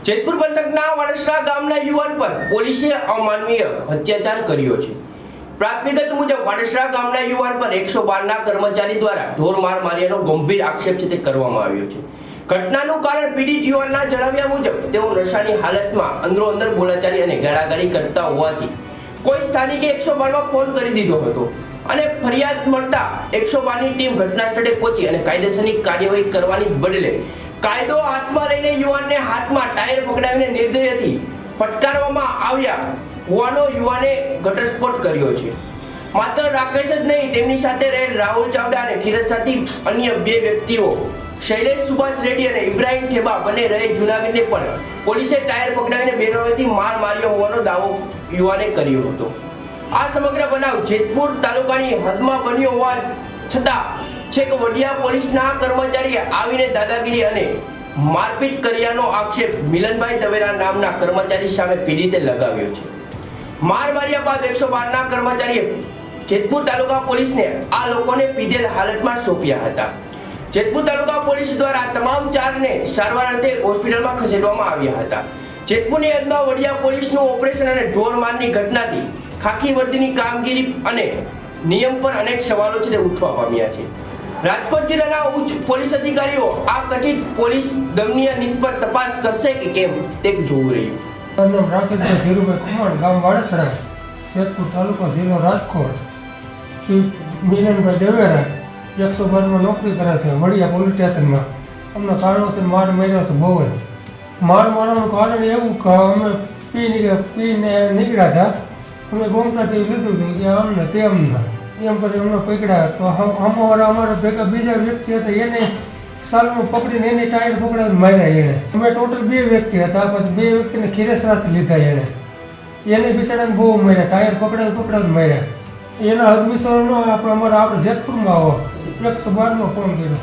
જેતપુર પંથકના વડસરા ગામના યુવાન પર પોલીસે અમાનવીય અત્યાચાર કર્યો છે। પ્રાપ્ત વિગત મુજબ વડસરા ગામના યુવાન પર 112ના કર્મચારી દ્વારા ઢોર માર માર્યાનો ગંભીર આક્ષેપ છે તે કરવામાં આવ્યો છે। ઘટનાનું કારણ પીડિત યુવાનના જણાવ્યા મુજબ તેઓ નશાની હાલતમાં અંદરો-અંદર બોલાચાલી અને ગાળાગાળી કરતા હોવાથી કોઈ સ્થાનિકે 112માં ફોન કરી દીધો હતો અને ફરિયાદ મળતા 112ની ટીમ ઘટના સ્થળે પહોંચી અને કાયદેસરની કાર્યવાહી કરવાની બદલે કાયદો હાથમાં લઈને યુવાનને હાથમાં ટાયર પકડાવીને નિર્દયથી ફટકારવામાં આવ્યા હોવાનો યુવાને ઘટસ્ફોટ કર્યો છે। માત્ર રાકેશ જ નહીં, તેમની સાથે રહેલ રાહુલ ચાવડા અને ખીરસરાથી અન્ય 2 વ્યક્તિઓ શૈલેષ સુભાષ રેડ્ડી અને ઇબ્રાહિમ ઠેબા બંને રહે જૂનાગઢને પણ પોલીસે ટાયર પકડાવીને બેરહમથી માર માર્યો હોવાનો દાવો યુવાને કર્યો હતો। આ સમગ્ર બનાવ જેતપુર તાલુકાની હદમાં બન્યો હોવા છતાં છેક વડિયા પોલીસના કર્મચારીએ આવીને દાદાગીરી અને મારપીટ કર્યાનો આક્ષેપ મિલનભાઈ દવેરા નામના કર્મચારી સામે પીડિતે લગાવ્યો છે। માર માર્યા બાદ 112ના કર્મચારીએ જેતપુર તાલુકા પોલીસને આ લોકોને પીધેલ હાલતમાં સોંપ્યા હતા। જેતપુર તાલુકા પોલીસ દ્વારા તમામ 4ને સારવાર અર્થે હોસ્પિટલમાં ખસેડવામાં આવ્યા હતા। જેતપુરની હદમાં વડિયા પોલીસનું ઓપરેશન અને ઢોર મારની ઘટનાથી ખાકી વર્દીની કામગીરી અને નિયમ પર અનેક સવાલો છે તે ઉઠવા પામ્યા છે। રાજકોટ જિલ્લાના ઉચ્ચ પોલીસ અધિકારીઓ આ કથિત પોલીસ દમનીય નિષ્ફળ તપાસ કરશે કે કેમ તે જોવું રહ્યું। મારું નામ રાકેશભાઈ ધીરુભાઈ ખુમાણ, ગામ વાડસરા, જેતપુર તાલુકો, જિલ્લો રાજકોટ। શ્રી મિલનભાઈ દવેરા 112માં નોકરી કરે છે, વડિયા પોલીસ સ્ટેશનમાં। અમને કારણોસર માર માર્યો છે, બહુ જ માર મારવાનું કારણ એવું કે અમે પીને નીકળ્યા હતા, અમે ગોમનાથી લીધું હતું કે આમને તેમને એમ કરી અમને પકડ્યા તો અમારા અમારા ભેગા બીજા વ્યક્તિ હતા, એને સાલમાં પકડીને એને ટાયર પકડાવીને માર્યા એણે। અમે ટોટલ 2 વ્યક્તિ હતા, પછી 2 વ્યક્તિને ખીરેસરાથી લીધા એને બિચારાને બહુ માર્યા, ટાયર પકડાવીને માર્યા। એના હદ વિષયનો આપણે જેતપુરમાં આવો 112માં ફોન કર્યો।